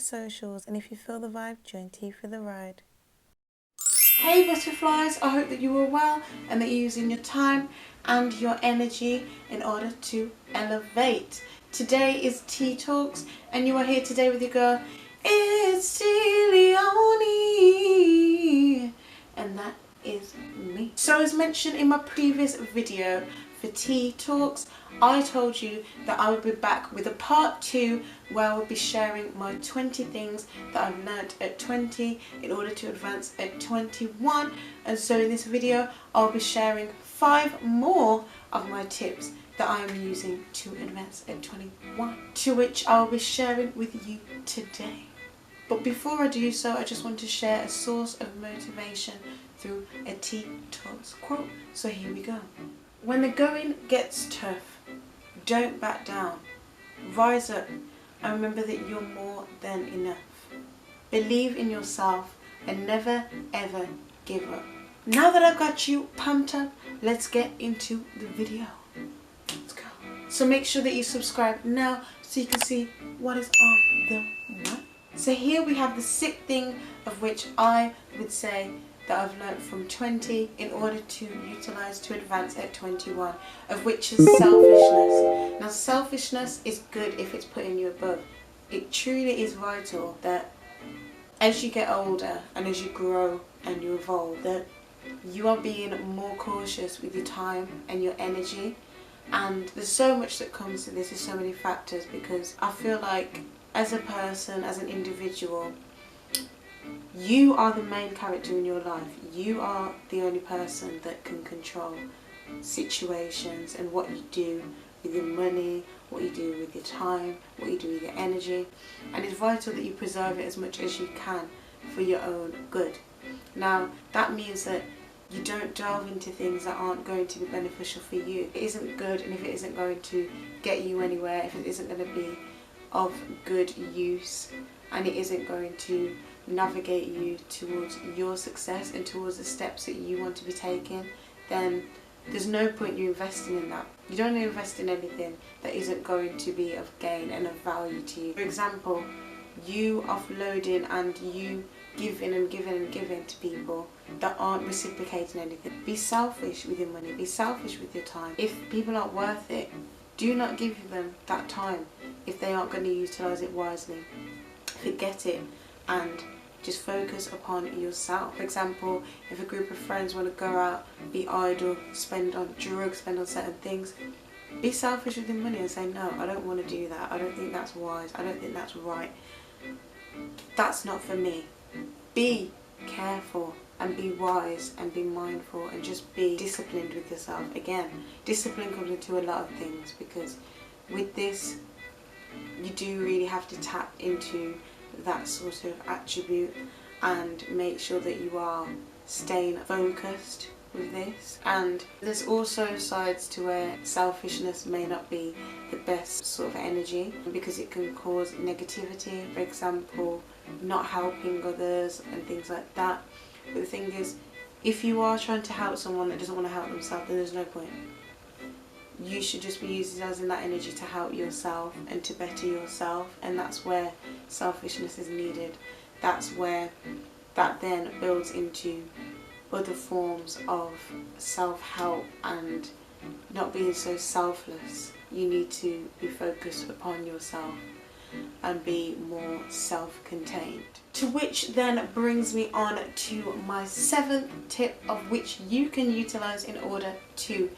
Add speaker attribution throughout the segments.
Speaker 1: socials, and if you feel the vibe, join Tea for the ride.
Speaker 2: Hey butterflies, I hope that you are well and that you're using your time and your energy in order to elevate. Today is Teè Talks and you are here today with your girl, it's Teè Leonie, and that is me. So as mentioned in my previous video for Teè Talks, I told you that I would be back with a part 2 where I will be sharing my 20 things that I've learned at 20 in order to advance at 21, and so in this video I'll be sharing 5 more of my tips that I am using to advance at 21, to which I'll be sharing with you today. But before I do so, I just want to share a source of motivation through a Teè Talks quote, so here we go. When the going gets tough, don't back down. Rise up and remember that you're more than enough. Believe in yourself and never ever give up. Now that I've got you pumped up, let's get into the video. Let's go. So make sure that you subscribe now so you can see what is on the what. So here we have the 6th thing of which I would say that I've learned from 20 in order to utilise to advance at 21, of which is selfishness. Now selfishness is good if it's putting you above. It truly is vital that as you get older and as you grow and you evolve, that you are being more cautious with your time and your energy. And there's so much that comes to this, there's so many factors, because I feel like as a person, as an individual, you are the main character in your life. You are the only person that can control situations and what you do with your money, what you do with your time, what you do with your energy. And it's vital that you preserve it as much as you can for your own good. Now, that means that you don't delve into things that aren't going to be beneficial for you. It isn't good, and if it isn't going to get you anywhere, if it isn't going to be of good use, and it isn't going to navigate you towards your success and towards the steps that you want to be taking, then there's no point you investing in that. You don't invest in anything that isn't going to be of gain and of value to you. For example, you offloading and you giving and giving and giving to people that aren't reciprocating anything. Be selfish with your money, be selfish with your time. If people aren't worth it, do not give them that time if they aren't going to utilise it wisely. Forget it and just focus upon yourself. For example, if a group of friends want to go out, be idle, spend on drugs, spend on certain things, be selfish with your money and say, no, I don't want to do that. I don't think that's wise. I don't think that's right. That's not for me. Be careful and be wise and be mindful and just be disciplined with yourself. Again, discipline comes into a lot of things, because with this you do really have to tap into that sort of attribute and make sure that you are staying focused with this. And there's also sides to where selfishness may not be the best sort of energy, because it can cause negativity. For example, not helping others and things like that. But the thing is, if you are trying to help someone that doesn't want to help themselves, then there's no point. You should just be utilising that energy to help yourself and to better yourself, and that's where selfishness is needed. That's where that then builds into other forms of self-help and not being so selfless. You need to be focused upon yourself and be more self-contained. To which then brings me on to my 7th tip, of which you can utilise in order to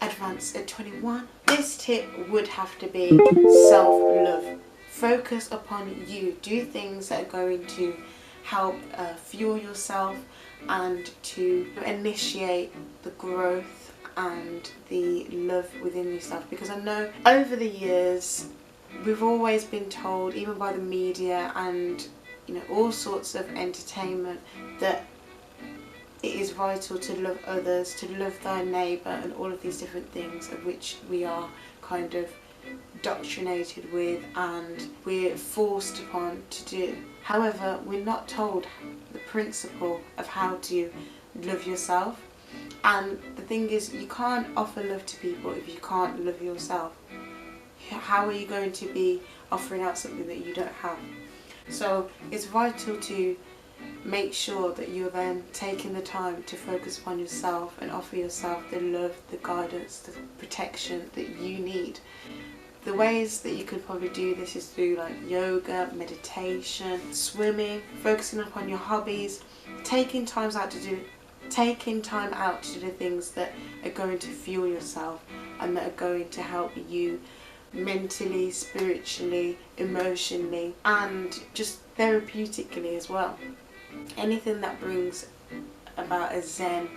Speaker 2: advance at 21. This tip would have to be self-love. Focus upon you. Do things that are going to help fuel yourself and to initiate the growth and the love within yourself. Because I know over the years we've always been told, even by the media and all sorts of entertainment, that it is vital to love others, to love thy neighbour, and all of these different things of which we are kind of indoctrinated with and we're forced upon to do. However, we're not told the principle of how to love yourself. And the thing is, you can't offer love to people if you can't love yourself. How are you going to be offering out something that you don't have? So it's vital to make sure that you're then taking the time to focus upon yourself and offer yourself the love, the guidance, the protection that you need. The ways that you could probably do this is through like yoga, meditation, swimming, focusing upon your hobbies, taking time out to do the things that are going to fuel yourself and that are going to help you mentally, spiritually, emotionally, and just therapeutically as well. Anything that brings about a zen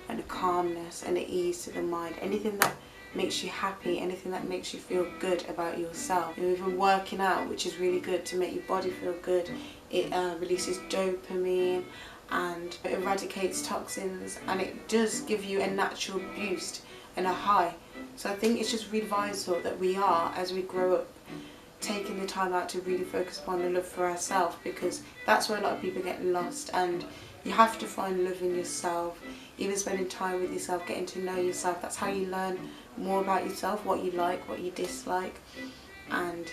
Speaker 2: and a calmness and an ease to the mind, anything that makes you happy, anything that makes you feel good about yourself. Even working out, which is really good to make your body feel good. It releases dopamine and it eradicates toxins, and it does give you a natural boost and a high. So I think it's just really vital that we are, as we grow up, taking the time out to really focus upon the love for ourselves, because that's where a lot of people get lost. And you have to find love in yourself, even spending time with yourself, getting to know yourself. That's how you learn more about yourself, what you like, what you dislike, and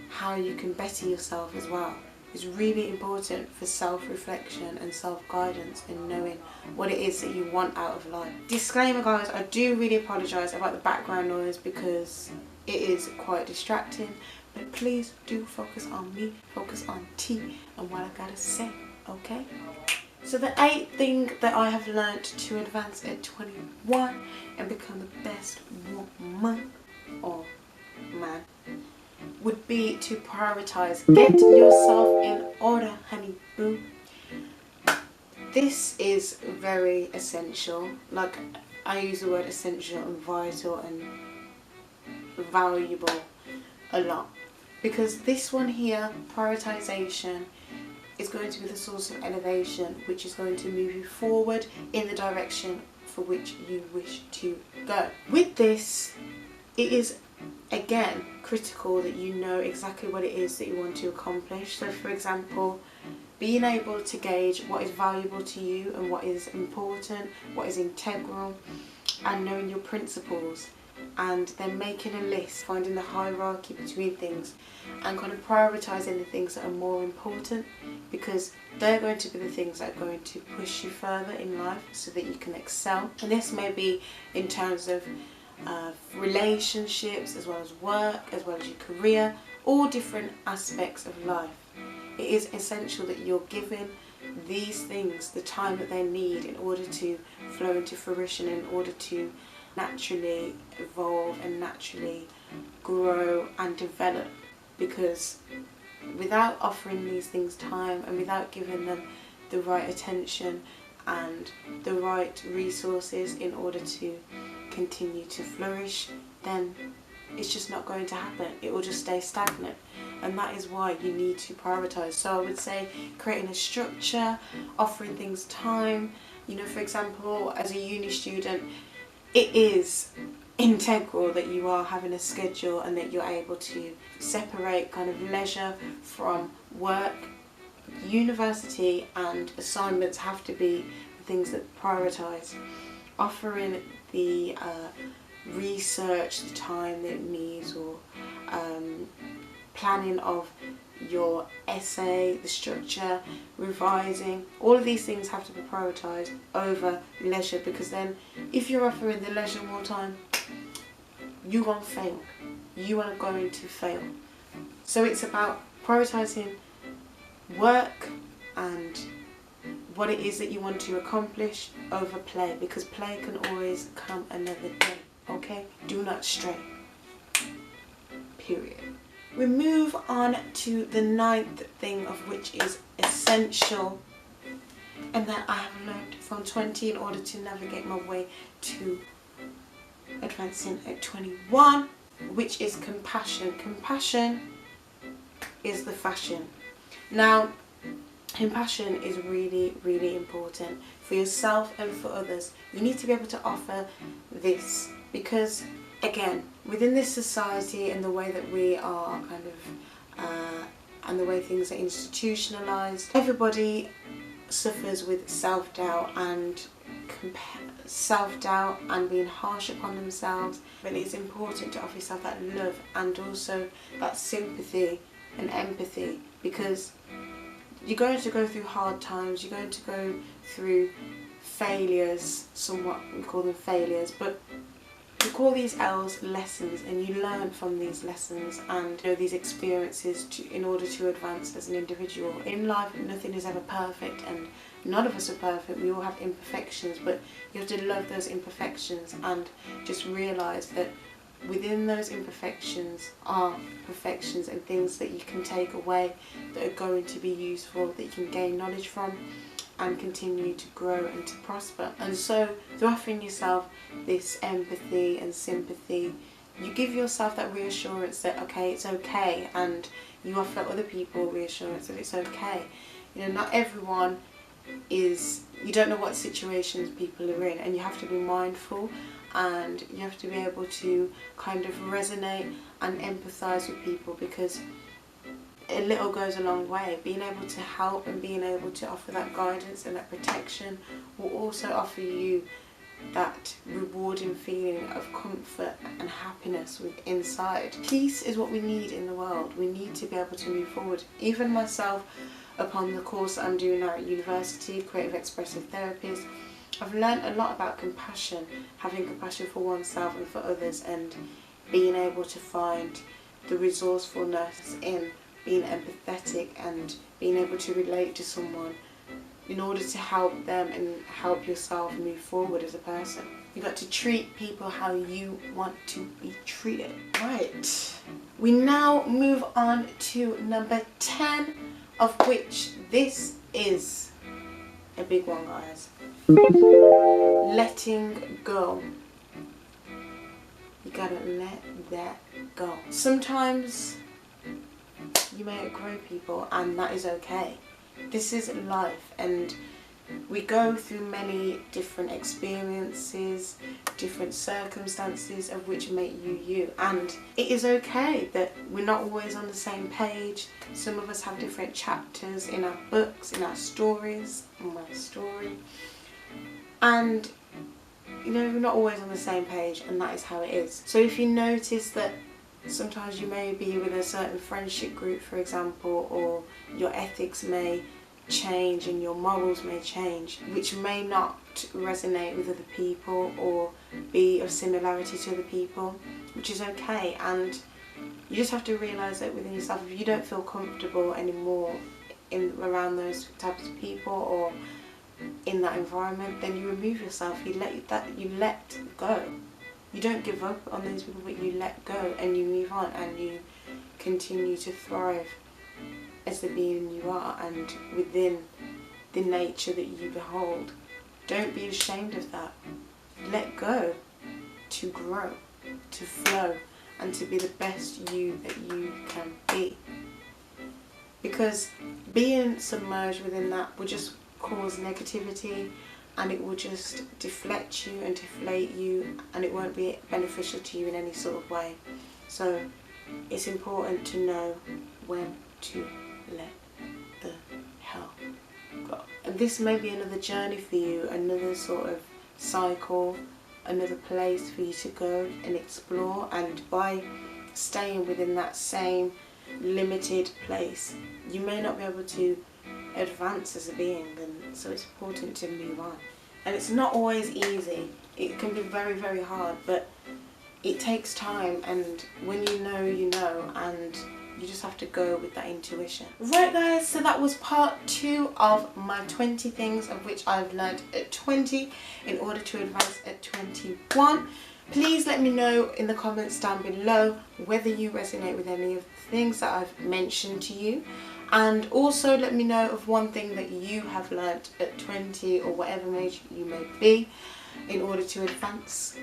Speaker 2: how you can better yourself as well. It's really important for self-reflection and self-guidance and knowing what it is that you want out of life. Disclaimer guys, I do really apologise about the background noise because it is quite distracting, but please do focus on me, focus on tea and what I gotta say, okay? So the 8th thing that I have learned to advance at 21 and become the best woman or man would be to prioritize. Get yourself in order, honey boo. This is very essential. Like, I use the word essential and vital and valuable a lot, because this one here, prioritization, is going to be the source of elevation, which is going to move you forward in the direction for which you wish to go. With this, it is again critical that you know exactly what it is that you want to accomplish. So for example, being able to gauge what is valuable to you and what is important, what is integral, and knowing your principles, and then making a list, finding the hierarchy between things and kind of prioritising the things that are more important, because they're going to be the things that are going to push you further in life so that you can excel. And this may be in terms of relationships, as well as work, as well as your career, all different aspects of life. It is essential that you're giving these things the time that they need in order to flow into fruition, in order to naturally evolve and naturally grow and develop. Because without offering these things time and without giving them the right attention and the right resources in order to continue to flourish, then it's just not going to happen. It will just stay stagnant, and that is why you need to prioritize. So I would say creating a structure, offering things time. You know, for example, as a uni student, it is integral that you are having a schedule and that you're able to separate kind of leisure from work. University and assignments have to be things that prioritize. Offering the research, the time that it needs, or planning of your essay, the structure, revising, all of these things have to be prioritised over leisure, because then if you're offering the leisure more time, you're going to fail. You are going to fail. So it's about prioritising work and what it is that you want to accomplish over play, because play can always come another day, okay? Do not stray. Period. We move on to the 9th thing, of which is essential, and that I have learned from 20 in order to navigate my way to advancing at 21, which is compassion. Compassion is the fashion. Now, compassion is really, really important for yourself and for others. You need to be able to offer this, because again, within this society and the way that we are kind of and the way things are institutionalized, everybody suffers with self-doubt and being harsh upon themselves. But it's important to offer yourself that love and also that sympathy and empathy, because you're going to go through hard times, you're going to go through failures, somewhat we call them failures, but we call these L's lessons, and you learn from these lessons and these experiences in order to advance as an individual. In life, nothing is ever perfect, and none of us are perfect. We all have imperfections, but you have to love those imperfections and just realise that within those imperfections are perfections and things that you can take away that are going to be useful, that you can gain knowledge from and continue to grow and to prosper. And so through offering yourself this empathy and sympathy, you give yourself that reassurance that it's okay, and you offer other people reassurance that it's okay. Not everyone is, you don't know what situations people are in, and you have to be mindful, and you have to be able to kind of resonate and empathise with people, because a little goes a long way. Being able to help and being able to offer that guidance and that protection will also offer you that rewarding feeling of comfort and happiness inside. Peace is what we need in the world. We need to be able to move forward. Even myself, upon the course I'm doing now at university, Creative Expressive Therapist, I've learned a lot about compassion, having compassion for oneself and for others, and being able to find the resourcefulness in being empathetic and being able to relate to someone in order to help them and help yourself move forward as a person. You've got to treat people how you want to be treated. Right. We now move on to number 10, of which this is a big one, guys. Letting go. You gotta let that go. Sometimes you may outgrow people, and that is okay. This is life, and we go through many different experiences, different circumstances of which make you you, and it is okay that we're not always on the same page. Some of us have different chapters in our books, in our stories, in my story, and we're not always on the same page, and that is how it is. So if you notice that sometimes you may be with a certain friendship group, for example, or your ethics may change and your morals may change, which may not resonate with other people or be of similarity to other people, which is okay. And you just have to realise that within yourself, if you don't feel comfortable anymore around those types of people or in that environment, then you remove yourself. You let go. You don't give up on those people, but you let go and you move on and you continue to thrive as the being you are and within the nature that you behold. Don't be ashamed of that. Let go to grow, to flow, and to be the best you that you can be. Because being submerged within that will just cause negativity, and it will just deflect you and deflate you, and it won't be beneficial to you in any sort of way. So it's important to know when to let the hell go. And this may be another journey for you, another sort of cycle, another place for you to go and explore, and by staying within that same limited place, you may not be able to advance as a being, and so it's important to move on. And it's not always easy. It can be very, very hard, but it takes time, and when you know, and you just have to go with that intuition. Right guys, so that was part 2 of my 20 things of which I've learned at 20 in order to advance at 21. Please let me know in the comments down below whether you resonate with any of the things that I've mentioned to you. And also let me know of one thing that you have learnt at 20 or whatever age you may be in order to advance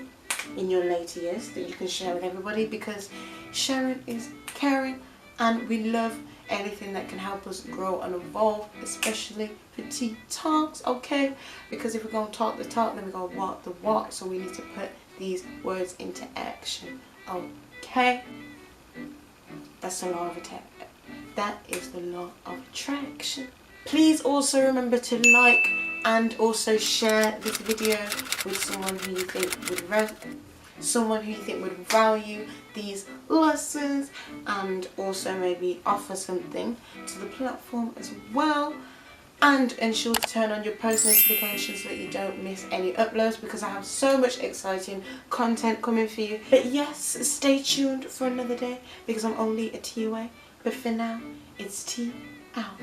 Speaker 2: in your later years that you can share with everybody, because sharing is caring and we love anything that can help us grow and evolve, especially for Teè Talks, okay? Because if we're going to talk the talk, then we're going to walk the walk, so we need to put these words into action, okay? That's the law of attack. That is the law of attraction. Please also remember to like and also share this video with someone who you think would someone who you think would value these lessons and also maybe offer something to the platform as well. And ensure to turn on your post notifications so that you don't miss any uploads, because I have so much exciting content coming for you. But yes, stay tuned for another day because I'm only a tea away. But for now, it's tea out.